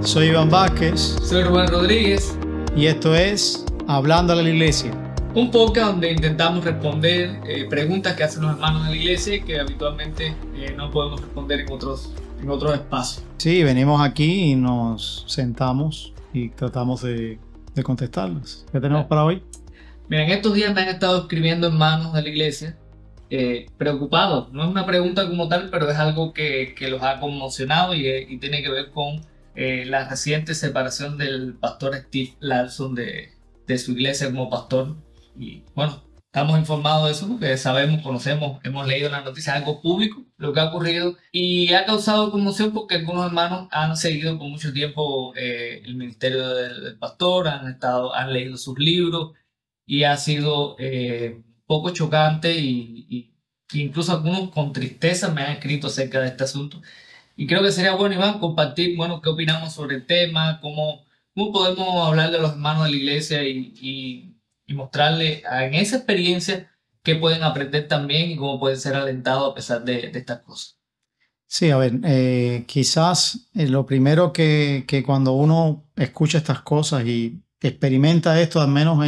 Soy Iván Vázquez Soy Rubén Rodríguez, y esto es Hablando a la Iglesia. un podcast donde intentamos responder preguntas que hacen los hermanos de la iglesia que habitualmente no podemos responder en otros espacios. Sí, venimos aquí y nos sentamos y tratamos de contestarlas. ¿Qué tenemos para hoy? Mira, en estos días me han estado escribiendo hermanos de la iglesia preocupados. No es una pregunta como tal, pero es algo que los ha conmocionado y tiene que ver con la reciente separación del pastor Steve Larson de su iglesia como pastor. Y bueno, estamos informados de eso porque sabemos, conocemos, hemos leído en las noticias algo público, lo que ha ocurrido, y ha causado conmoción porque algunos hermanos han seguido por mucho tiempo el ministerio del pastor, han leído sus libros, y ha sido poco chocante y incluso algunos con tristeza me han escrito acerca de este asunto. Y creo que sería bueno, Iván, compartir, bueno, qué opinamos sobre el tema, cómo podemos hablar de los hermanos de la iglesia y mostrarle en esa experiencia qué pueden aprender también y cómo pueden ser alentados a pesar de estas cosas. Sí, a ver, quizás lo primero que cuando uno escucha estas cosas y experimenta esto, al menos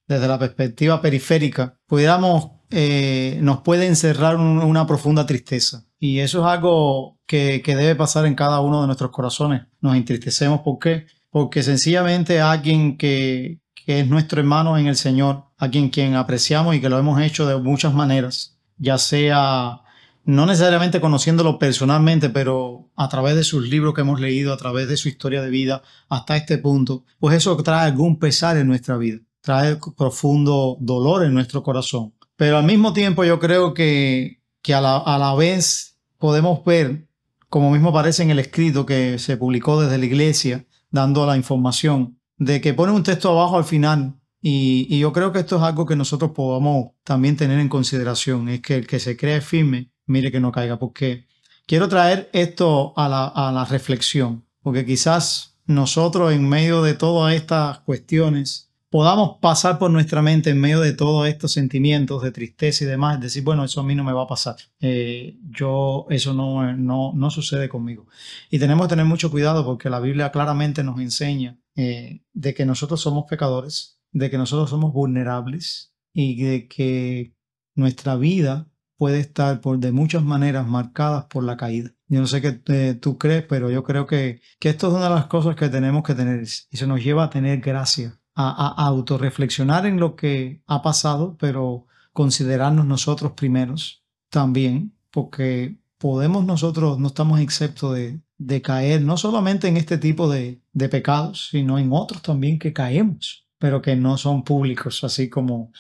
desde la perspectiva periférica, nos puede encerrar una profunda tristeza. Y eso es algo que debe pasar en cada uno de nuestros corazones. Nos entristecemos, ¿por qué? Porque sencillamente alguien que es nuestro hermano en el Señor, a quien apreciamos y que lo hemos hecho de muchas maneras, ya sea no necesariamente conociéndolo personalmente, pero a través de sus libros que hemos leído, a través de su historia de vida hasta este punto, pues eso trae algún pesar en nuestra vida, trae profundo dolor en nuestro corazón. Pero al mismo tiempo yo creo que a la vez podemos ver, como mismo aparece en el escrito que se publicó desde la iglesia, dando la información, de que pone un texto abajo al final, y yo creo que esto es algo que nosotros podamos también tener en consideración, es que el que se cree firme, mire que no caiga, porque quiero traer esto a la reflexión, porque quizás nosotros en medio de todas estas cuestiones podamos pasar por nuestra mente en medio de todos estos sentimientos de tristeza y demás, decir, bueno, eso a mí no me va a pasar, eso no sucede conmigo. Y tenemos que tener mucho cuidado porque la Biblia claramente nos enseña de que nosotros somos pecadores, de que nosotros somos vulnerables y de que nuestra vida puede estar de muchas maneras marcadas por la caída. Yo no sé qué tú crees, pero yo creo que esto es una de las cosas que tenemos que tener y se nos lleva a tener gracia, a autorreflexionar en lo que ha pasado, pero considerarnos nosotros primeros también, porque nosotros no estamos exentos de caer, no solamente en este tipo de pecados, sino en otros también que caemos, pero que no son públicos, así como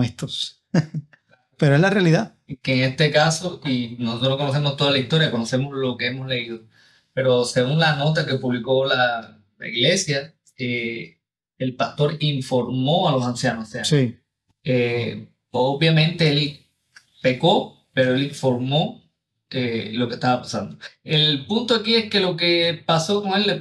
estos. Pero es la realidad. Que en este caso, y nosotros no conocemos toda la historia, conocemos lo que hemos leído, pero según la nota que publicó la iglesia, el pastor informó a los ancianos. O sea, sí. Obviamente él pecó, pero él informó lo que estaba pasando. El punto aquí es que lo que pasó con él le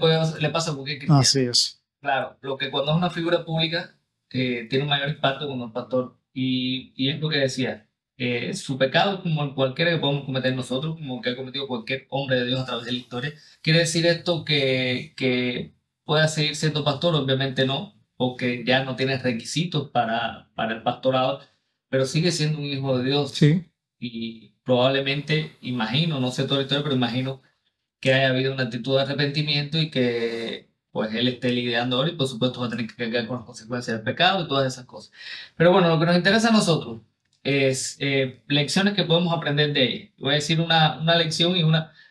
pasa a cualquier cristiano. Así es. Claro, lo que cuando es una figura pública tiene un mayor impacto como el pastor. Y es lo que decía. Su pecado, como en cualquiera que podemos cometer nosotros, como que ha cometido cualquier hombre de Dios a través de la historia. ¿Quiere decir esto que pueda seguir siendo pastor? Obviamente no, porque ya no tiene requisitos para el pastorado, pero sigue siendo un hijo de Dios. Sí. Y probablemente, imagino, no sé toda la historia, pero imagino que haya habido una actitud de arrepentimiento y que pues él esté lidiando ahora y por supuesto va a tener que cargar con las consecuencias del pecado y todas esas cosas. Pero bueno, lo que nos interesa a nosotros es lecciones que podemos aprender de ella. Voy a decir una lección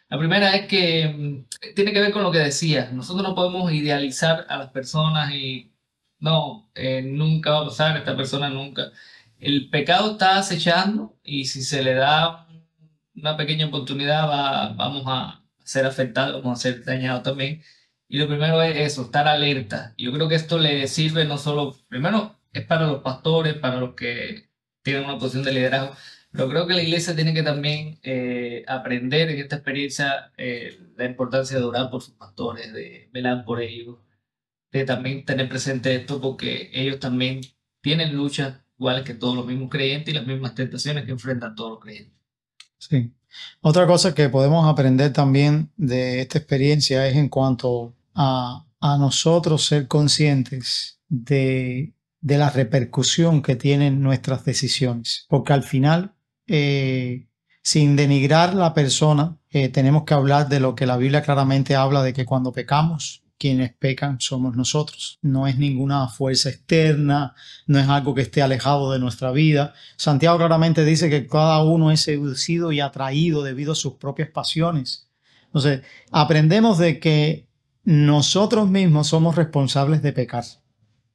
la primera es que tiene que ver con lo que decía. Nosotros no podemos idealizar a las personas y no, nunca va a pasar, esta persona nunca. El pecado está acechando y si se le da una pequeña oportunidad vamos a ser afectados, vamos a ser dañados también. Y lo primero es eso, estar alerta. Yo creo que esto le sirve no solo, primero es para los pastores, para los que tienen una posición de liderazgo, pero creo que la iglesia tiene que también aprender en esta experiencia la importancia de orar por sus pastores, de velar por ellos, de también tener presente esto porque ellos también tienen luchas iguales que todos los mismos creyentes y las mismas tentaciones que enfrentan todos los creyentes. Sí. Otra cosa que podemos aprender también de esta experiencia es en cuanto a nosotros ser conscientes de la repercusión que tienen nuestras decisiones. Porque al final, sin denigrar la persona, tenemos que hablar de lo que la Biblia claramente habla, de que cuando pecamos, quienes pecan somos nosotros. No es ninguna fuerza externa, no es algo que esté alejado de nuestra vida. Santiago claramente dice que cada uno es seducido y atraído debido a sus propias pasiones. Entonces, aprendemos de que nosotros mismos somos responsables de pecar.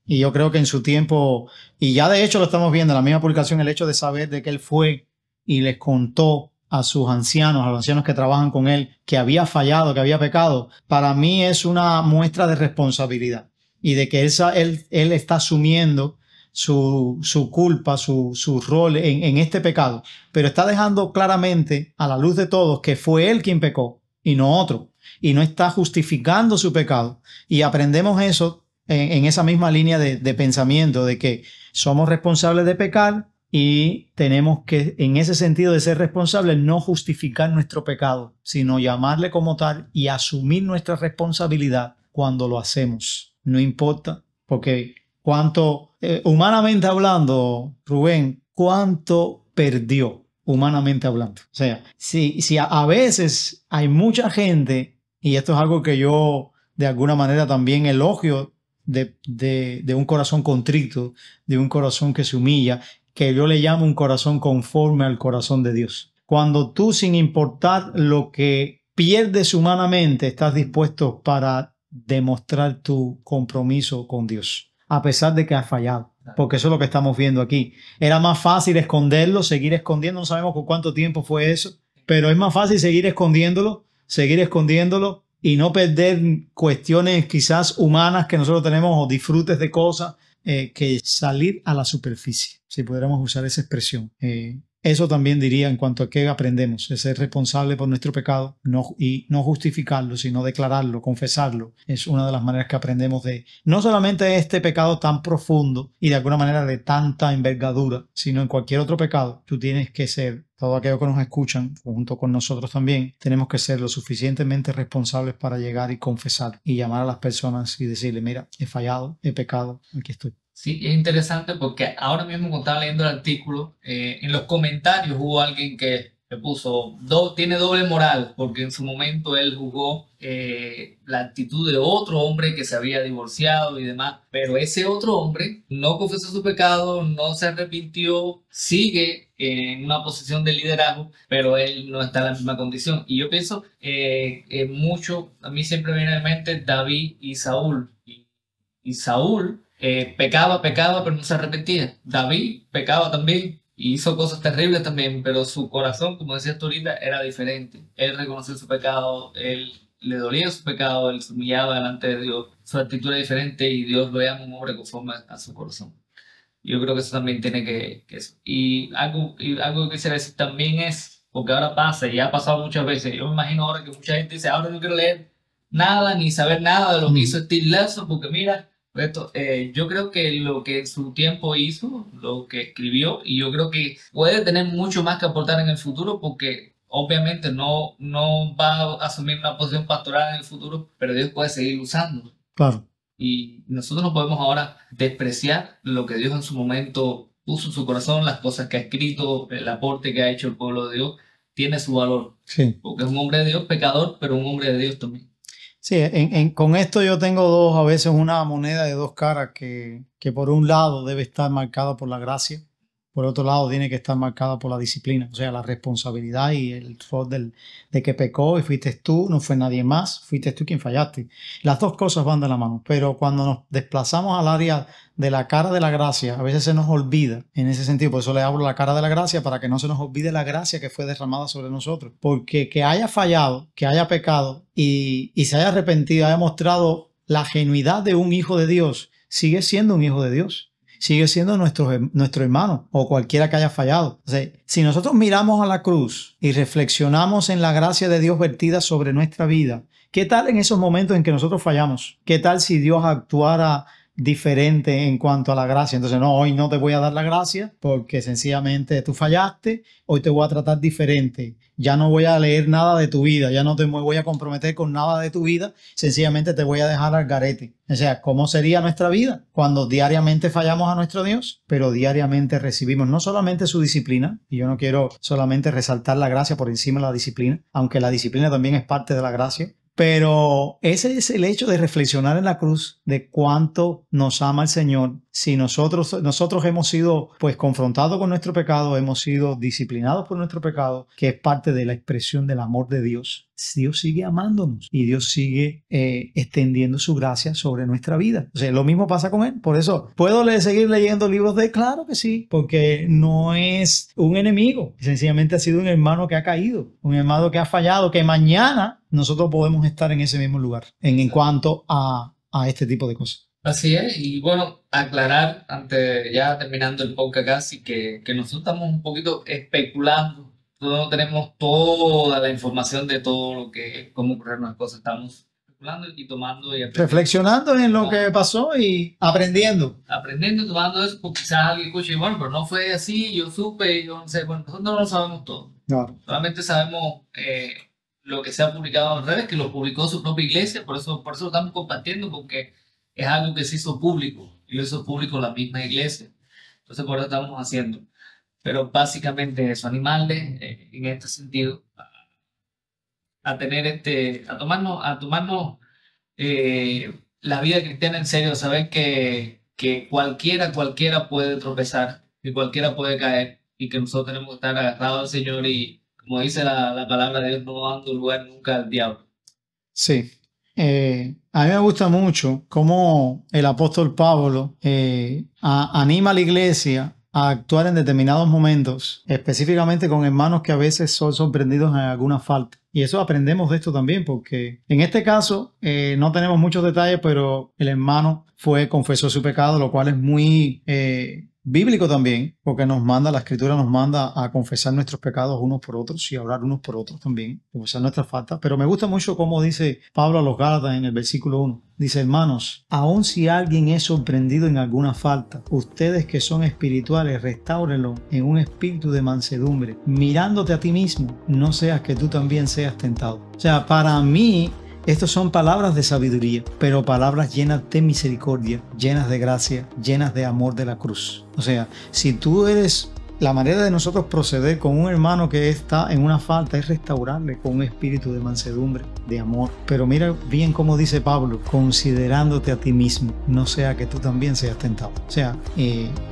Y yo creo que en su tiempo, y ya de hecho lo estamos viendo en la misma publicación, el hecho de saber de que él fue y les contó a sus ancianos, a los ancianos que trabajan con él, que había fallado, que había pecado, para mí es una muestra de responsabilidad y de que él está asumiendo su culpa, su rol en este pecado, pero está dejando claramente a la luz de todos que fue él quien pecó y no otro, y no está justificando su pecado. Y aprendemos eso en esa misma línea de pensamiento, de que somos responsables de pecar, y tenemos que, en ese sentido de ser responsables, no justificar nuestro pecado, sino llamarle como tal y asumir nuestra responsabilidad cuando lo hacemos. No importa, porque humanamente hablando, Rubén, cuánto perdió humanamente hablando. O sea, si a veces hay mucha gente, y esto es algo que yo de alguna manera también elogio de un corazón contrito, de un corazón que se humilla, que yo le llamo un corazón conforme al corazón de Dios. Cuando tú, sin importar lo que pierdes humanamente, estás dispuesto para demostrar tu compromiso con Dios, a pesar de que has fallado. Porque eso es lo que estamos viendo aquí. Era más fácil esconderlo, seguir escondiendo, no sabemos por cuánto tiempo fue eso, pero es más fácil seguir escondiéndolo y no perder cuestiones quizás humanas que nosotros tenemos o disfrutes de cosas, que salir a la superficie, si pudiéramos usar esa expresión. Eso también diría en cuanto a qué aprendemos, es ser responsable por nuestro pecado y no justificarlo, sino declararlo, confesarlo. Es una de las maneras que aprendemos de no solamente este pecado tan profundo y de alguna manera de tanta envergadura, sino en cualquier otro pecado. Tú tienes que ser, todos aquellos que nos escuchan, junto con nosotros también, tenemos que ser lo suficientemente responsables para llegar y confesar y llamar a las personas y decirle: mira, he fallado, he pecado, aquí estoy. Sí, es interesante porque ahora mismo cuando estaba leyendo el artículo, en los comentarios hubo alguien que puso, tiene doble moral, porque en su momento él juzgó la actitud de otro hombre que se había divorciado y demás, pero ese otro hombre no confesó su pecado, no se arrepintió, sigue en una posición de liderazgo, pero él no está en la misma condición. Y yo pienso mucho, a mí siempre me viene a la mente David y Saúl. Y Saúl pecaba, pero no se arrepentía. David pecaba también y hizo cosas terribles también, pero su corazón, como decías tú ahorita, era diferente. Él reconoció su pecado, él le dolía su pecado, él se humillaba delante de Dios. Su actitud era diferente y Dios lo llama un hombre conforme a su corazón. Yo creo que eso también tiene que eso. Y algo que quisiera decir también es, porque ahora pasa y ha pasado muchas veces, yo me imagino ahora que mucha gente dice: ahora no quiero leer nada ni saber nada de lo que hizo Steve Lawson, porque mira, yo creo que lo que en su tiempo hizo, lo que escribió, y yo creo que puede tener mucho más que aportar en el futuro, porque obviamente no va a asumir una posición pastoral en el futuro, pero Dios puede seguir usándolo. Claro. Y nosotros no podemos ahora despreciar lo que Dios en su momento puso en su corazón, las cosas que ha escrito, el aporte que ha hecho el pueblo de Dios, tiene su valor. Sí. Porque es un hombre de Dios, pecador, pero un hombre de Dios también. Sí, con esto yo tengo a veces una moneda de dos caras que por un lado debe estar marcada por la gracia, por otro lado tiene que estar marcada por la disciplina, o sea, la responsabilidad y el rol de que pecó y fuiste tú, no fue nadie más, fuiste tú quien fallaste. Las dos cosas van de la mano, pero cuando nos desplazamos al área de la cara de la gracia, a veces se nos olvida en ese sentido, por eso le hablo la cara de la gracia, para que no se nos olvide la gracia que fue derramada sobre nosotros, porque que haya fallado, que haya pecado y se haya arrepentido, haya mostrado la genuidad de un hijo de Dios, sigue siendo un hijo de Dios. Sigue siendo nuestro hermano o cualquiera que haya fallado. O sea, si nosotros miramos a la cruz y reflexionamos en la gracia de Dios vertida sobre nuestra vida, ¿qué tal en esos momentos en que nosotros fallamos? ¿Qué tal si Dios actuara diferente en cuanto a la gracia. Entonces, no, hoy no te voy a dar la gracia porque sencillamente tú fallaste, hoy te voy a tratar diferente. Ya no voy a leer nada de tu vida, ya no te voy a comprometer con nada de tu vida, sencillamente te voy a dejar al garete. O sea, ¿cómo sería nuestra vida cuando diariamente fallamos a nuestro Dios, pero diariamente recibimos no solamente su disciplina, y yo no quiero solamente resaltar la gracia por encima de la disciplina, aunque la disciplina también es parte de la gracia, pero ese es el hecho de reflexionar en la cruz de cuánto nos ama el Señor. Si nosotros hemos sido pues confrontados con nuestro pecado, hemos sido disciplinados por nuestro pecado, que es parte de la expresión del amor de Dios. Dios sigue amándonos y Dios sigue extendiendo su gracia sobre nuestra vida. O sea, lo mismo pasa con Él. Por eso, ¿puedo seguir leyendo libros de él? Claro que sí, porque no es un enemigo. Sencillamente ha sido un hermano que ha caído, un hermano que ha fallado, que mañana nosotros podemos estar en ese mismo lugar en cuanto a este tipo de cosas. Así es, y bueno, aclarar, antes ya terminando el podcast casi, que nosotros estamos un poquito especulando. No tenemos toda la información de todo lo que, cómo ocurrieron las cosas. Estamos especulando y tomando y aprendiendo. Reflexionando en lo que pasó y aprendiendo. Aprendiendo y tomando eso, porque quizás alguien escuche, bueno, pero no fue así, yo supe, yo no sé. Bueno, nosotros no lo sabemos todo. Claro. Solamente sabemos lo que se ha publicado en redes, que lo publicó su propia iglesia, por eso lo estamos compartiendo, porque es algo que se hizo público, y lo hizo público la misma iglesia. Entonces, por eso estamos haciendo. Pero básicamente eso, animarles en este sentido a tener a tomarnos la vida cristiana en serio, saber que cualquiera puede tropezar, que cualquiera puede caer y que nosotros tenemos que estar agarrados al Señor y, como dice la palabra de Dios, no dando lugar nunca al diablo. Sí. A mí me gusta mucho cómo el apóstol Pablo anima a la iglesia a actuar en determinados momentos, específicamente con hermanos que a veces son sorprendidos en alguna falta. Y eso aprendemos de esto también, porque en este caso no tenemos muchos detalles, pero el hermano confesó su pecado, lo cual es muy bíblico también, porque la escritura nos manda a confesar nuestros pecados unos por otros y a orar unos por otros también, confesar nuestras faltas. Pero me gusta mucho cómo dice Pablo a los Gálatas en el versículo 1. Dice, hermanos, aun si alguien es sorprendido en alguna falta, ustedes que son espirituales, restáurenlo en un espíritu de mansedumbre, mirándote a ti mismo, no seas que tú también seas tentado. O sea, para mí, estas son palabras de sabiduría, pero palabras llenas de misericordia, llenas de gracia, llenas de amor de la cruz. O sea, si tú eres... La manera de nosotros proceder con un hermano que está en una falta es restaurarle con un espíritu de mansedumbre, de amor. Pero mira bien cómo dice Pablo, considerándote a ti mismo, no sea que tú también seas tentado. O sea,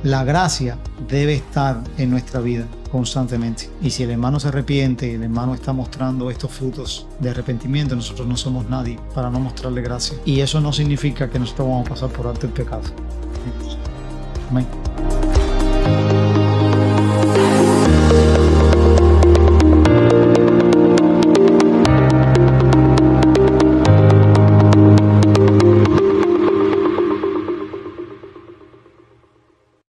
la gracia debe estar en nuestra vida constantemente. Y si el hermano se arrepiente, el hermano está mostrando estos frutos de arrepentimiento, nosotros no somos nadie para no mostrarle gracia. Y eso no significa que nosotros vamos a pasar por alto el pecado. Amén.